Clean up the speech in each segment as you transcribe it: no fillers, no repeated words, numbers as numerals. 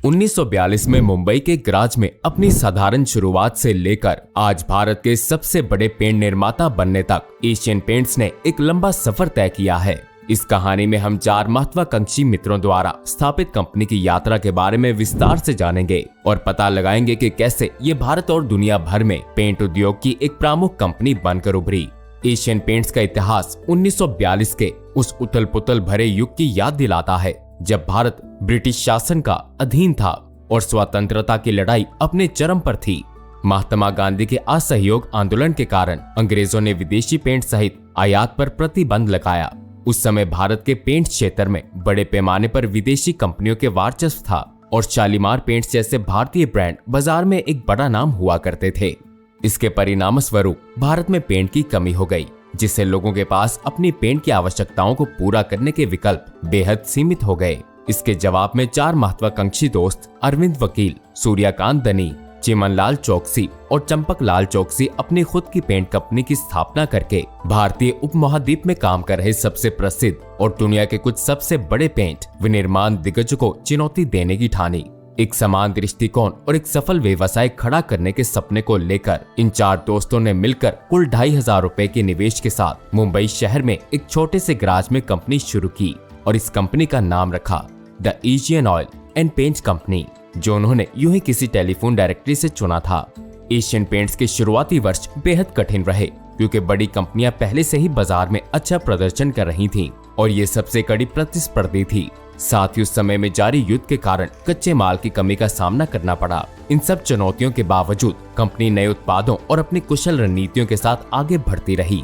1942 में मुंबई के गराज में अपनी साधारण शुरुआत से लेकर आज भारत के सबसे बड़े पेंट निर्माता बनने तक एशियन पेंट्स ने एक लंबा सफर तय किया है। इस कहानी में हम 4 महत्वाकांक्षी मित्रों द्वारा स्थापित कंपनी की यात्रा के बारे में विस्तार से जानेंगे और पता लगाएंगे कि कैसे ये भारत और दुनिया भर में पेंट उद्योग की एक प्रमुख कंपनी बनकर उभरी। एशियन पेंट्स का इतिहास 1942 के उस उथल पुथल भरे युग की याद दिलाता है जब भारत ब्रिटिश शासन का अधीन था और स्वतंत्रता की लड़ाई अपने चरम पर थी। महात्मा गांधी के असहयोग आंदोलन के कारण अंग्रेजों ने विदेशी पेंट सहित आयात पर प्रतिबंध लगाया। उस समय भारत के पेंट क्षेत्र में बड़े पैमाने पर विदेशी कंपनियों के वर्चस्व था और शालीमार पेंट्स जैसे भारतीय ब्रांड बाजार में एक बड़ा नाम हुआ करते थे। इसके परिणाम स्वरूप भारत में पेंट की कमी हो गई, जिससे लोगों के पास अपनी पेंट की आवश्यकताओं को पूरा करने के विकल्प बेहद सीमित हो गए। इसके जवाब में 4 महत्वाकांक्षी दोस्त अरविंद वकील, सूर्यकांत दनी, चिमनलाल चौकसी और चंपकलाल चौकसी अपनी खुद की पेंट कंपनी की स्थापना करके भारतीय उपमहाद्वीप में काम कर रहे सबसे प्रसिद्ध और दुनिया के कुछ सबसे बड़े पेंट विनिर्माण दिग्गजों को चुनौती देने की ठानी। एक समान दृष्टिकोण और एक सफल व्यवसाय खड़ा करने के सपने को लेकर इन 4 दोस्तों ने मिलकर कुल 2,500 रुपए के निवेश के साथ मुंबई शहर में एक छोटे से गराज में कंपनी शुरू की और इस कंपनी का नाम रखा the Asian oil and paints company, जो उन्होंने यूं ही किसी टेलीफोन डायरेक्टरी से चुना था। एशियन पेंट्स के शुरुआती वर्ष बेहद कठिन रहे क्योंकि बड़ी कंपनियां पहले से ही बाजार में अच्छा प्रदर्शन कर रही थीं और ये सबसे कड़ी प्रतिस्पर्धी थी। साथ ही उस समय में जारी युद्ध के कारण कच्चे माल की कमी का सामना करना पड़ा। इन सब चुनौतियों के बावजूद कंपनी नए उत्पादों और अपनी कुशल रणनीतियों के साथ आगे बढ़ती रही।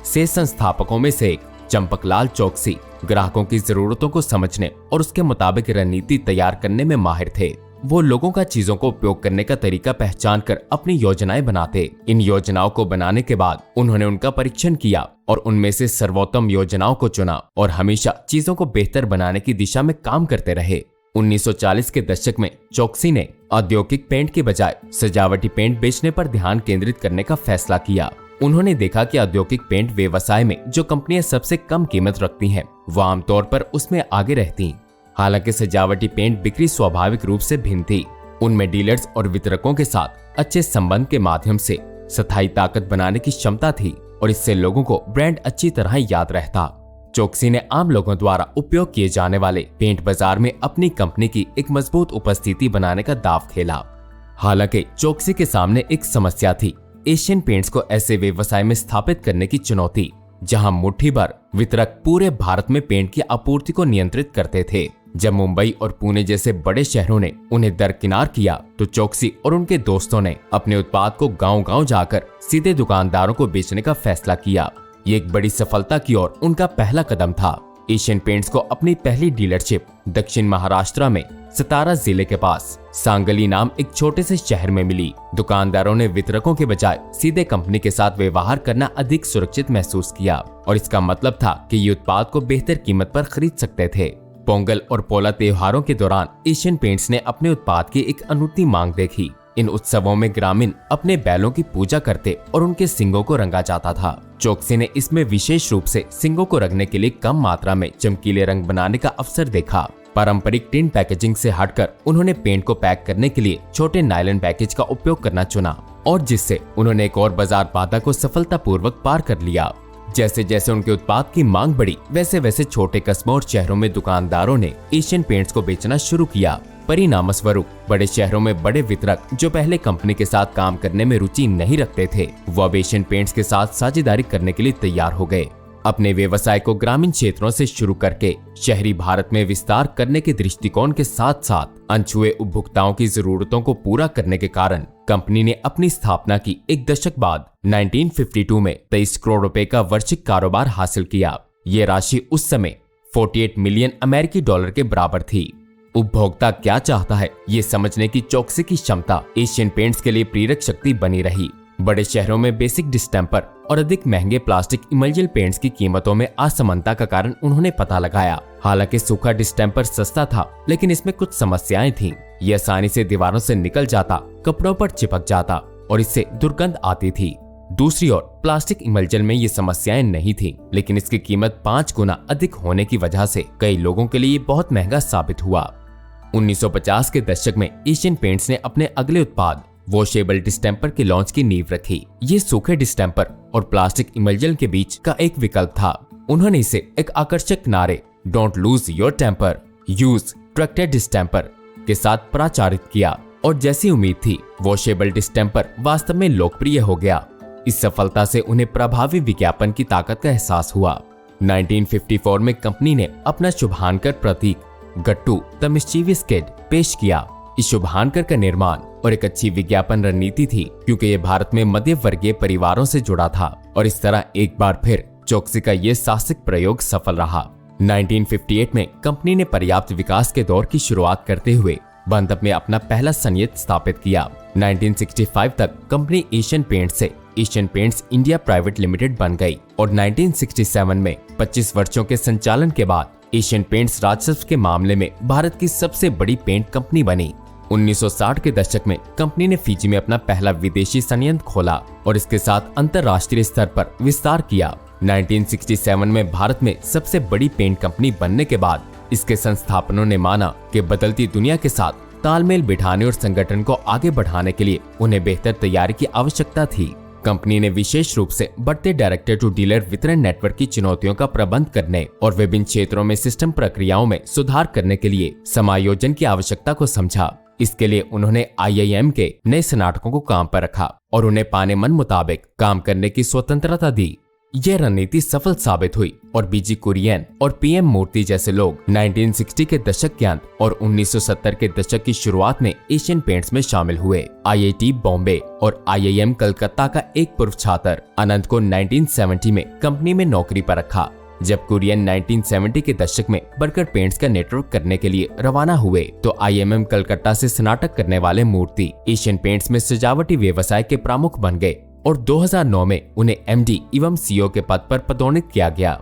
से संस्थापकों में से एक चंपकलाल चौकसी ग्राहकों की जरूरतों को समझने और उसके मुताबिक रणनीति तैयार करने में माहिर थे। वो लोगों का चीजों को उपयोग करने का तरीका पहचान कर अपनी योजनाएं बनाते। इन योजनाओं को बनाने के बाद उन्होंने उनका परीक्षण किया और उनमें से सर्वोत्तम योजनाओं को चुना और हमेशा चीजों को बेहतर बनाने की दिशा में काम करते रहे। 1940 के दशक में चौकसी ने औद्योगिक पेंट के बजाय सजावटी पेंट बेचने पर ध्यान केंद्रित करने का फैसला किया। उन्होंने देखा कि औद्योगिक पेंट व्यवसाय में जो कंपनियां सबसे कम कीमत रखती हैं, वो आमतौर पर उसमें आगे रहती। हालांकि सजावटी पेंट बिक्री स्वाभाविक रूप से भिन्न थी। उनमें डीलर्स और वितरकों के साथ अच्छे संबंध के माध्यम से स्थायी ताकत बनाने की क्षमता थी और इससे लोगों को ब्रांड अच्छी तरह याद रहता। चौकसी ने आम लोगों द्वारा उपयोग किए जाने वाले पेंट बाजार में अपनी कंपनी की एक मजबूत उपस्थिति बनाने का दांव खेला। हालांकि चौकसी के सामने एक समस्या थी, एशियन पेंट्स को ऐसे व्यवसाय में स्थापित करने की चुनौती जहां मुट्ठी भर वितरक पूरे भारत में पेंट की आपूर्ति को नियंत्रित करते थे। जब मुंबई और पुणे जैसे बड़े शहरों ने उन्हें दरकिनार किया तो चौकसी और उनके दोस्तों ने अपने उत्पाद को गांव-गांव जाकर सीधे दुकानदारों को बेचने का फैसला किया। ये एक बड़ी सफलता की ओर उनका पहला कदम था। एशियन पेंट्स को अपनी पहली डीलरशिप दक्षिण महाराष्ट्र में सतारा जिले के पास सांगली नाम एक छोटे से शहर में मिली। दुकानदारों ने वितरकों के बजाय सीधे कंपनी के साथ व्यवहार करना अधिक सुरक्षित महसूस किया और इसका मतलब था कि ये उत्पाद को बेहतर कीमत पर खरीद सकते थे। पोंगल और पोला त्योहारों के दौरान एशियन पेंट्स ने अपने उत्पाद की एक अनूठी मांग देखी। इन उत्सवों में ग्रामीण अपने बैलों की पूजा करते और उनके सींगों को रंगा जाता था। चौकसी ने इसमें विशेष रूप से सींगों को रंगने के लिए कम मात्रा में चमकीले रंग बनाने का अवसर देखा। पारंपरिक टिन पैकेजिंग से हटकर उन्होंने पेंट को पैक करने के लिए छोटे नायलॉन पैकेज का उपयोग करना चुना और जिससे उन्होंने एक और बाजार बाधा को सफलतापूर्वक पार कर लिया। जैसे जैसे उनके उत्पाद की मांग बढ़ी, वैसे वैसे छोटे कस्बों और शहरों में दुकानदारों ने एशियन पेंट्स को बेचना शुरू किया। परिणाम स्वरूप बड़े शहरों में बड़े वितरक जो पहले कंपनी के साथ काम करने में रुचि नहीं रखते थे, वो अब एशियन पेंट्स के साथ साझेदारी करने के लिए तैयार हो गए। अपने व्यवसाय को ग्रामीण क्षेत्रों से शुरू करके शहरी भारत में विस्तार करने के दृष्टिकोण के साथ साथ अनछुए उपभोक्ताओं की जरूरतों को पूरा करने के कारण कंपनी ने अपनी स्थापना की एक दशक बाद 1952 में 23 करोड़ रुपए का वार्षिक कारोबार हासिल किया। ये राशि उस समय 48 मिलियन अमेरिकी डॉलर के बराबर थी। उपभोक्ता क्या चाहता है, ये समझने की चौकसी की क्षमता एशियन पेंट्स के लिए प्रेरक शक्ति बनी रही। बड़े शहरों में बेसिक डिस्टेम्पर और अधिक महंगे प्लास्टिक इमल्जियल पेंट्स की कीमतों में असमानता का कारण उन्होंने पता लगाया। हालांकि सूखा डिस्टेम्पर सस्ता था, लेकिन इसमें कुछ समस्याएं थीं। ये आसानी से दीवारों से निकल जाता, कपड़ों पर चिपक जाता और इससे दुर्गंध आती थी। दूसरी ओर प्लास्टिक इमल्जन में ये समस्याएं नहीं थी, लेकिन इसकी कीमत 5 गुना अधिक होने की वजह से कई लोगों के लिए बहुत महंगा साबित हुआ। 1950 के दशक में एशियन पेंट्स ने अपने अगले उत्पाद वॉशेबल डिस्टेम्पर के लॉन्च की नींव रखी। ये सूखे डिस्टेम्पर और प्लास्टिक इमल्जन के बीच का एक विकल्प था। उन्होंने इसे एक आकर्षक नारे don't lose your temper, use Tractor distemper के साथ प्रचारित किया और जैसी उम्मीद थी वॉशेबल डिस्टेम्पर वास्तव में लोकप्रिय हो गया। इस सफलता से उन्हें प्रभावी विज्ञापन की ताकत का एहसास हुआ। 1954 में कंपनी ने अपना शुभांकर प्रतीक गट्टू द मिस्चीवियस किड पेश किया। इस शुभांकर का निर्माण और एक अच्छी विज्ञापन रणनीति थी क्योंकि ये भारत में मध्य वर्गीय परिवारों से जुड़ा था और इस तरह एक बार फिर चौकसी का ये साहसिक प्रयोग सफल रहा। 1958 में कंपनी ने पर्याप्त विकास के दौर की शुरुआत करते हुए बंदप में अपना पहला संयंत्र स्थापित किया। 1965 तक कंपनी एशियन पेंट्स से Asian paints India private limited बन गई और 1967 में 25 वर्षों के संचालन के बाद एशियन पेंट्स राजस्व के मामले में भारत की सबसे बड़ी पेंट कंपनी बनी। 1960 के दशक में कंपनी ने फिजी में अपना पहला विदेशी संयंत्र खोला और इसके साथ अंतर्राष्ट्रीय स्तर पर विस्तार किया। 1967 में भारत में सबसे बड़ी पेंट कंपनी बनने के बाद इसके संस्थापकों ने माना कि बदलती दुनिया के साथ तालमेल बिठाने और संगठन को आगे बढ़ाने के लिए उन्हें बेहतर तैयारी की आवश्यकता थी। कंपनी ने विशेष रूप से बढ़ते डायरेक्टर टू डीलर वितरण नेटवर्क की चुनौतियों का प्रबंध करने और विभिन्न क्षेत्रों में सिस्टम प्रक्रियाओं में सुधार करने के लिए समायोजन की आवश्यकता को समझा। इसके लिए उन्होंने IIM के नए स्नातकों को काम पर रखा और उन्हें पाने मन मुताबिक काम करने की स्वतंत्रता दी। यह रणनीति सफल साबित हुई और बीजी कुरियन और PM मूर्ति जैसे लोग 1960 के दशक के अंत और 1970 के दशक की शुरुआत में एशियन पेंट्स में शामिल हुए। IIT बॉम्बे और IIM कलकत्ता का एक पूर्व छात्र अनंत को 1970 में कंपनी में नौकरी पर रखा। जब कुरियन 1970 के दशक में बर्गर पेंट्स का नेटवर्क करने के लिए रवाना हुए तो IIM कलकत्ता से स्नातक करने वाले मूर्ति एशियन पेंट्स में सजावटी व्यवसाय के प्रमुख बन गए और 2009 में उन्हें MD एवं CEO के पद पर पदोन्नत किया गया।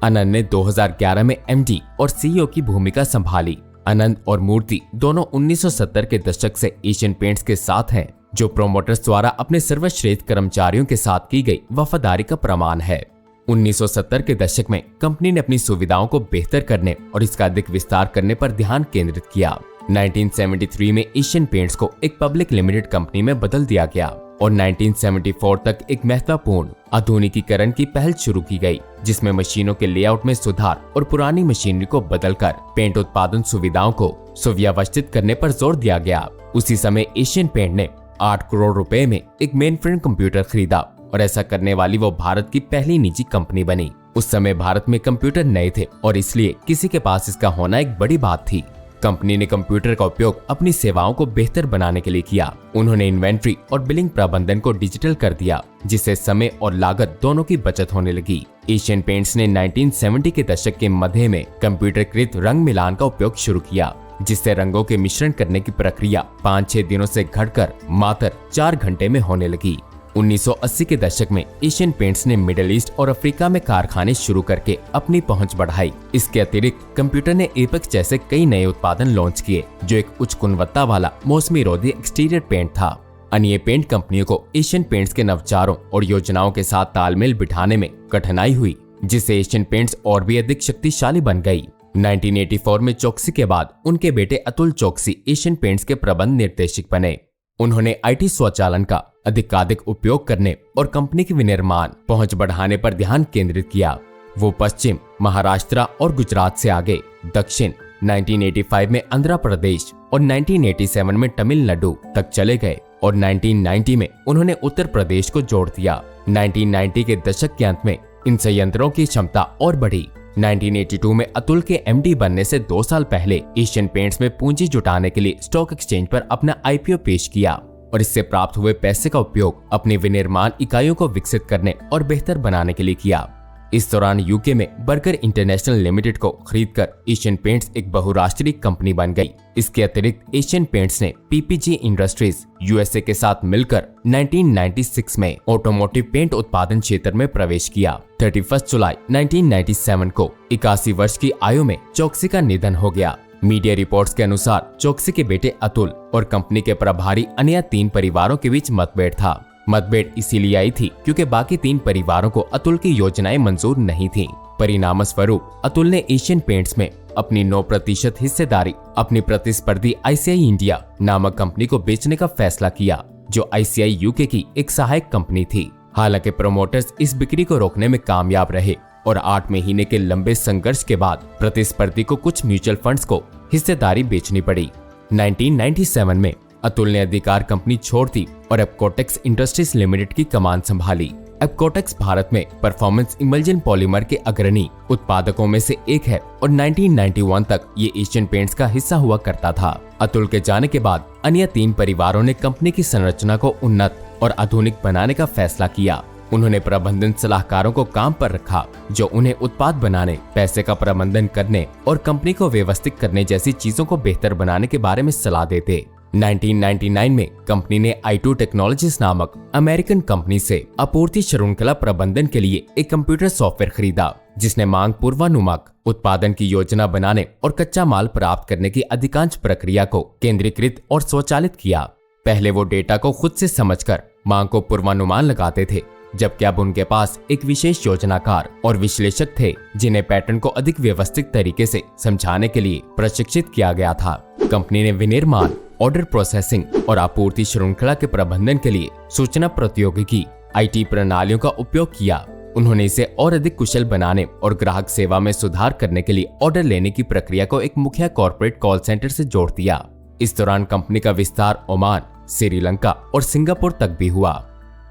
अनंत ने 2011 में MD और CEO की भूमिका संभाली। अनंत और मूर्ति दोनों 1970 के दशक से एशियन पेंट्स के साथ हैं, जो प्रोमोटर्स द्वारा अपने सर्वश्रेष्ठ कर्मचारियों के साथ की गई वफादारी का प्रमाण है। 1970 के दशक में कंपनी ने अपनी सुविधाओं को बेहतर करने और इसका अधिक विस्तार करने पर ध्यान केंद्रित किया। 1973 में एशियन पेंट्स को एक पब्लिक लिमिटेड कंपनी में बदल दिया गया और 1974 तक एक महत्वपूर्ण आधुनिकीकरण की पहल शुरू की गई, जिसमें मशीनों के लेआउट में सुधार और पुरानी मशीनरी को बदलकर पेंट उत्पादन सुविधाओं को सुव्यवस्थित करने पर जोर दिया गया। उसी समय एशियन पेंट ने 8 करोड़ रुपए में एक मेन फ्रेम कंप्यूटर खरीदा और ऐसा करने वाली वो भारत की पहली निजी कंपनी बनी। उस समय भारत में कंप्यूटर नए थे और इसलिए किसी के पास इसका होना एक बड़ी बात थी। कंपनी ने कंप्यूटर का उपयोग अपनी सेवाओं को बेहतर बनाने के लिए किया। उन्होंने इन्वेंट्री और बिलिंग प्रबंधन को डिजिटल कर दिया, जिससे समय और लागत दोनों की बचत होने लगी। एशियन पेंट्स ने 1970 के दशक के मध्य में कंप्यूटरकृत रंग मिलान का उपयोग शुरू किया, जिससे रंगों के मिश्रण करने की प्रक्रिया 5-6 दिनों से घटकर मात्र 4 घंटे में होने लगी। 1980 के दशक में एशियन पेंट्स ने मिडिल ईस्ट और अफ्रीका में कारखाने शुरू करके अपनी पहुंच बढ़ाई। इसके अतिरिक्त कंप्यूटर ने एपेक्स जैसे कई नए उत्पादन लॉन्च किए, जो एक उच्च गुणवत्ता वाला मौसमी रोधी एक्सटीरियर पेंट था। अन्य पेंट कंपनियों को एशियन पेंट्स के नवचारों और योजनाओं के साथ तालमेल बिठाने में कठिनाई हुई, जिससे एशियन पेंट्स और भी अधिक शक्तिशाली बन गई। 1984 में चौकसी के बाद उनके बेटे अतुल चौकसी एशियन पेंट्स के प्रबंध निर्देशक बने। उन्होंने IT स्वचालन का अधिकाधिक उपयोग करने और कंपनी के विनिर्माण पहुंच बढ़ाने पर ध्यान केंद्रित किया। वो पश्चिम, महाराष्ट्र और गुजरात से आगे दक्षिण 1985 में आंध्र प्रदेश और 1987 में तमिलनाडु तक चले गए और 1990 में उन्होंने उत्तर प्रदेश को जोड़ दिया। 1990 के दशक के अंत में इन संयंत्रों की क्षमता और बढ़ी। 1982 में अतुल के MD बनने से 2 साल पहले एशियन पेंट्स में पूंजी जुटाने के लिए स्टॉक एक्सचेंज पर अपना IPO पेश किया और इससे प्राप्त हुए पैसे का उपयोग अपनी विनिर्माण इकाइयों को विकसित करने और बेहतर बनाने के लिए किया। इस दौरान UK में बर्गर इंटरनेशनल लिमिटेड को खरीदकर एशियन पेंट्स एक बहुराष्ट्रीय कंपनी बन गई। इसके अतिरिक्त एशियन पेंट्स ने PPG इंडस्ट्रीज USA के साथ मिलकर 1996 में ऑटोमोटिव पेंट उत्पादन क्षेत्र में प्रवेश किया। 31 जुलाई 1997 को 81 वर्ष की आयु में चौकसी का निधन हो गया। मीडिया रिपोर्ट्स के अनुसार चौकसी के बेटे अतुल और कंपनी के प्रभारी अन्य 3 परिवारों के बीच मतभेद था। मतभेद इसीलिए आई थी क्योंकि बाकी 3 परिवारों को अतुल की योजनाएं मंजूर नहीं थी। परिणामस्वरूप अतुल ने एशियन पेंट्स में अपनी 9% हिस्सेदारी अपनी प्रतिस्पर्धी आईसीआई इंडिया नामक कंपनी को बेचने का फैसला किया, जो आईसीआई यूके की एक सहायक कंपनी थी। हालांकि प्रोमोटर्स इस बिक्री को रोकने में कामयाब रहे और 8 महीने के लंबे संघर्ष के बाद प्रतिस्पर्धी को कुछ म्यूचुअल फंड्स को हिस्सेदारी बेचनी पड़ी। 1997 में अतुल ने अधिकार कंपनी छोड़ दी और एपकोटेक्स इंडस्ट्रीज लिमिटेड की कमान संभाली। एपकोटेक्स भारत में परफॉर्मेंस इमल्जन पॉलीमर के अग्रणी उत्पादकों में से एक है और 1991 तक ये एशियन पेंट्स का हिस्सा हुआ करता था। अतुल के जाने के बाद अन्य 3 परिवारों ने कंपनी की संरचना को उन्नत और आधुनिक बनाने का फैसला किया। उन्होंने प्रबंधन सलाहकारों को काम पर रखा, जो उन्हें उत्पाद बनाने, पैसे का प्रबंधन करने और कंपनी को व्यवस्थित करने जैसी चीजों को बेहतर बनाने के बारे में सलाह देते। 1999 में कंपनी ने i2 टेक्नोलॉजीज नामक अमेरिकन कंपनी से आपूर्ति श्रृंखला प्रबंधन के लिए एक कंप्यूटर सॉफ्टवेयर खरीदा, जिसने मांग पूर्वानुमान, उत्पादन की योजना बनाने और कच्चा माल प्राप्त करने की अधिकांश प्रक्रिया को केंद्रीकृत और स्वचालित किया। पहले वो डेटा को खुद से समझकर मांग को पूर्वानुमान लगाते थे, जबकि अब उनके पास एक विशेष योजनाकार और विश्लेषक थे, जिन्हें पैटर्न को अधिक व्यवस्थित तरीके से समझाने के लिए प्रशिक्षित किया गया था। कंपनी ने विनिर्माण, ऑर्डर प्रोसेसिंग और आपूर्ति श्रृंखला के प्रबंधन के लिए सूचना प्रौद्योगिकी आईटी प्रणालियों का उपयोग किया। उन्होंने इसे और अधिक कुशल बनाने और ग्राहक सेवा में सुधार करने के लिए ऑर्डर लेने की प्रक्रिया को एक मुख्य कॉर्पोरेट कॉल सेंटर से जोड़ दिया। इस दौरान कंपनी का विस्तार ओमान, श्रीलंका और सिंगापुर तक भी हुआ।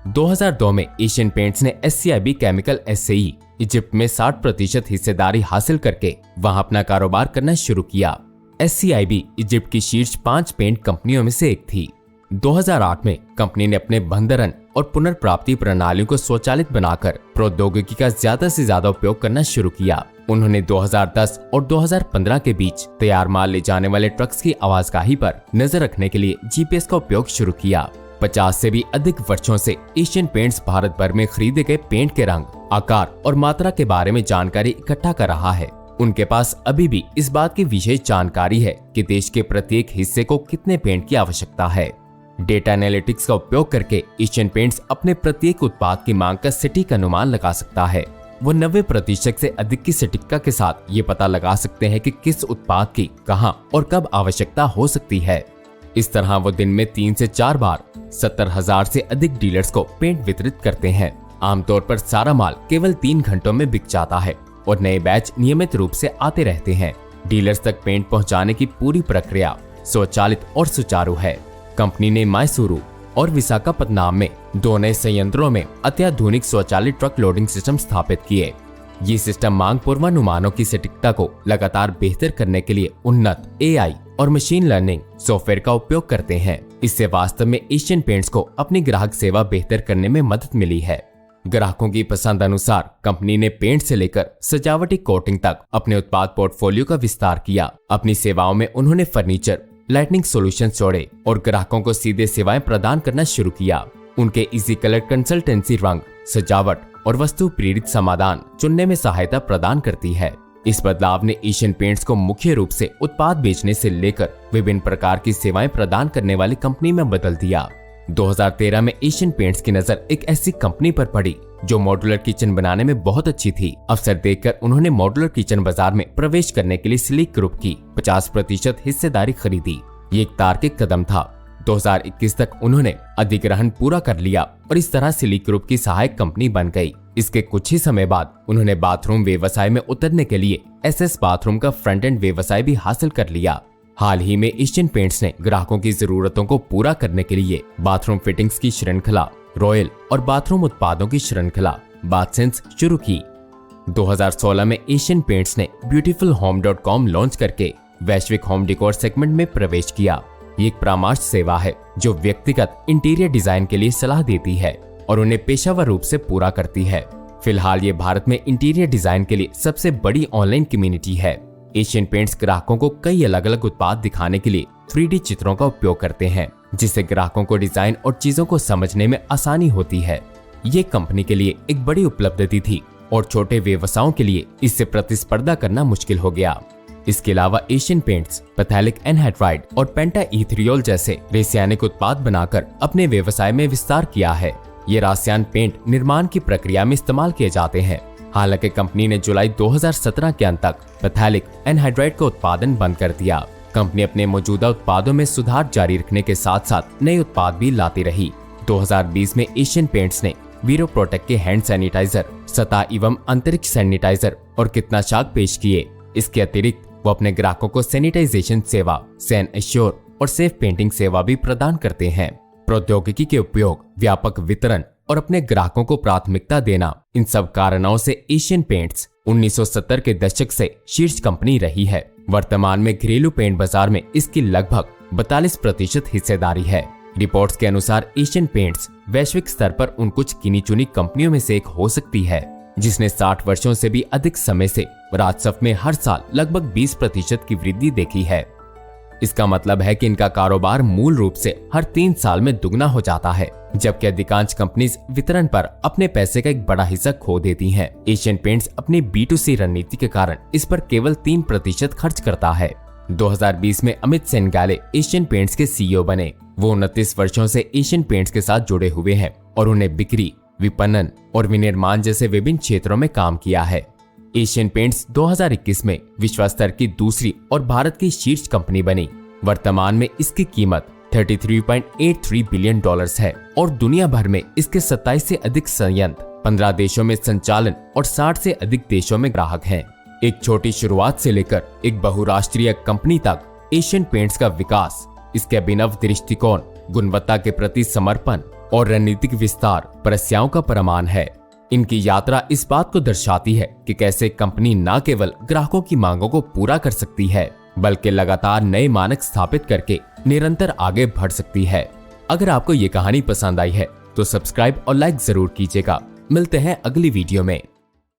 2002 में एशियन पेंट्स ने SCIB केमिकल SAE इजिप्ट में 60% हिस्सेदारी हासिल करके वहां अपना कारोबार करना शुरू किया। SCIB इजिप्ट की शीर्ष 5 पेंट कंपनियों में से एक थी। 2008 में कंपनी ने अपने भंडारण और पुनर्प्राप्ति प्रणालियों को स्वचालित बनाकर प्रौद्योगिकी का ज्यादा से ज्यादा उपयोग करना शुरू किया। उन्होंने 2010 और 2015 के बीच तैयार माल ले जाने वाले ट्रक्स की आवाजगाही पर नजर रखने के लिए GPS का उपयोग शुरू किया। 50 से भी अधिक वर्षों से एशियन पेंट्स भारत भर में खरीदे गए पेंट के रंग, आकार और मात्रा के बारे में जानकारी इकट्ठा कर रहा है। उनके पास अभी भी इस बात की विशेष जानकारी है कि देश के प्रत्येक हिस्से को कितने पेंट की आवश्यकता है। डेटा एनालिटिक्स का उपयोग करके एशियन पेंट्स अपने प्रत्येक उत्पाद की मांग का सटीक अनुमान लगा सकता है। वो 90% से अधिक की सटीकता के साथ ये पता लगा सकते हैं कि किस उत्पाद की कहां और कब आवश्यकता हो सकती है। इस तरह वो दिन में 3 से 4 बार 70,000 से अधिक डीलर्स को पेंट वितरित करते हैं। आमतौर पर सारा माल केवल 3 घंटों में बिक जाता है और नए बैच नियमित रूप से आते रहते हैं। डीलर्स तक पेंट पहुंचाने की पूरी प्रक्रिया स्वचालित और सुचारू है। कंपनी ने मैसूरू और विशाखापत्तनम में 2 नए संयंत्रों में अत्याधुनिक स्वचालित ट्रक लोडिंग सिस्टम स्थापित किए। ये सिस्टम मांग पूर्वानुमानों की सटीकता को लगातार बेहतर करने के लिए उन्नत AI और मशीन लर्निंग सॉफ्टवेयर का उपयोग करते हैं। इससे वास्तव में एशियन पेंट्स को अपनी ग्राहक सेवा बेहतर करने में मदद मिली है। ग्राहकों की पसंद अनुसार कंपनी ने पेंट से लेकर सजावटी कोटिंग तक अपने उत्पाद पोर्टफोलियो का विस्तार किया। अपनी सेवाओं में उन्होंने फर्नीचर, लाइटनिंग सॉल्यूशंस जोड़े और ग्राहकों को सीधे सेवाएं प्रदान करना शुरू किया। उनके इजी कलर कंसल्टेंसी रंग, सजावट और वस्तु प्रेरित समाधान चुनने में सहायता प्रदान करती है। इस बदलाव ने एशियन पेंट्स को मुख्य रूप से उत्पाद बेचने से लेकर विभिन्न प्रकार की सेवाएं प्रदान करने वाली कंपनी में बदल दिया। 2013 में एशियन पेंट्स की नजर एक ऐसी कंपनी पर पड़ी जो मॉड्यूलर किचन बनाने में बहुत अच्छी थी। अवसर देखकर उन्होंने मॉड्यूलर किचन बाजार में प्रवेश करने के लिए स्लीक ग्रुप की 50% हिस्सेदारी खरीदी। ये एक तार्किक कदम था। 2021 तक उन्होंने अधिग्रहण पूरा कर लिया और इस तरह स्लीक ग्रुप की सहायक कंपनी बन गई। इसके कुछ ही समय बाद उन्होंने बाथरूम व्यवसाय में उतरने के लिए SS बाथरूम का फ्रंट एंड व्यवसाय भी हासिल कर लिया। हाल ही में एशियन पेंट्स ने ग्राहकों की जरूरतों को पूरा करने के लिए बाथरूम फिटिंग्स की श्रृंखला, रॉयल और बाथरूम उत्पादों की श्रृंखला बाथसेंस शुरू की। 2016 में एशियन पेंट्स ने beautifulhome.com लॉन्च करके वैश्विक होम डेकोर सेगमेंट में प्रवेश किया। ये एक परामर्श सेवा है जो व्यक्तिगत इंटीरियर डिजाइन के लिए सलाह देती है और उन्हें पेशेवर रूप से पूरा करती है। फिलहाल ये भारत में इंटीरियर डिजाइन के लिए सबसे बड़ी ऑनलाइन कम्युनिटी है। एशियन पेंट्स ग्राहकों को कई अलग अलग उत्पाद दिखाने के लिए 3D चित्रों का उपयोग करते हैं, जिससे ग्राहकों को डिजाइन और चीजों को समझने में आसानी होती है। ये कंपनी के लिए एक बड़ी उपलब्धि थी और छोटे व्यवसायों के लिए इससे प्रतिस्पर्धा करना मुश्किल हो गया। इसके अलावा एशियन पेंट्स पैथेलिक एनहाइड्राइड और पेंटाइथ्रियोल जैसे रासायनिक उत्पाद बनाकर अपने व्यवसाय में विस्तार किया है। ये रसायन पेंट निर्माण की प्रक्रिया में इस्तेमाल किए जाते हैं। हालांकि कंपनी ने जुलाई 2017 के अंत तक पैथेलिक एनहाइड्राइड का उत्पादन बंद कर दिया। कंपनी अपने मौजूदा उत्पादों में सुधार जारी रखने के साथ साथ नए उत्पाद भी लाती रही। 2020 में एशियन पेंट्स ने वीरो प्रोटेक्ट के हैंड सैनिटाइजर, सतह एवं अंतरिक्ष सैनिटाइजर और कीटनाशक पेश किए। इसके अतिरिक्त वो अपने ग्राहकों को सैनिटाइजेशन सेवा, सैन एश्योर और सेफ पेंटिंग सेवा भी प्रदान करते हैं। प्रौद्योगिकी के उपयोग, व्यापक वितरण और अपने ग्राहकों को प्राथमिकता देना, इन सब कारणों से एशियन पेंट्स 1970 के दशक से शीर्ष कंपनी रही है। वर्तमान में घरेलू पेंट बाजार में इसकी लगभग 42% हिस्सेदारी है। रिपोर्ट्स के अनुसार एशियन पेंट्स वैश्विक स्तर पर उन कुछ गिनी चुनी कंपनियों में से एक हो सकती है जिसने 60 वर्षों से भी अधिक समय से राजस्व में हर साल लगभग 20% की वृद्धि देखी है। इसका मतलब है कि इनका कारोबार मूल रूप से हर 3 साल में दुगना हो जाता है, जबकि अधिकांश कंपनीज वितरण पर अपने पैसे का एक बड़ा हिस्सा खो देती हैं। एशियन पेंट्स अपनी B2C रणनीति के कारण इस पर केवल 3% खर्च करता है। 2020 में अमित सेनगाले एशियन पेंट्स के CEO बने। वो 29 वर्षों से एशियन पेंट्स के साथ जुड़े हुए हैं और उन्हें बिक्री, विपणन और विनिर्माण जैसे विभिन्न क्षेत्रों में काम किया है। एशियन पेंट्स 2021 में विश्व स्तर की दूसरी और भारत की शीर्ष कंपनी बनी। वर्तमान में इसकी कीमत $33.83 बिलियन है और दुनिया भर में इसके 27 से अधिक संयंत्र, 15 देशों में संचालन और 60 से अधिक देशों में ग्राहक हैं। एक छोटी शुरुआत से लेकर एक बहुराष्ट्रीय कंपनी तक एशियन पेंट्स का विकास इसके अभिनव दृष्टिकोण, गुणवत्ता के प्रति समर्पण और रणनीतिक विस्तार प्रयासों का प्रमाण है। इनकी यात्रा इस बात को दर्शाती है कि कैसे कंपनी न केवल ग्राहकों की मांगों को पूरा कर सकती है, बल्कि लगातार नए मानक स्थापित करके निरंतर आगे बढ़ सकती है। अगर आपको ये कहानी पसंद आई है तो सब्सक्राइब और लाइक जरूर कीजिएगा। मिलते हैं अगली वीडियो में।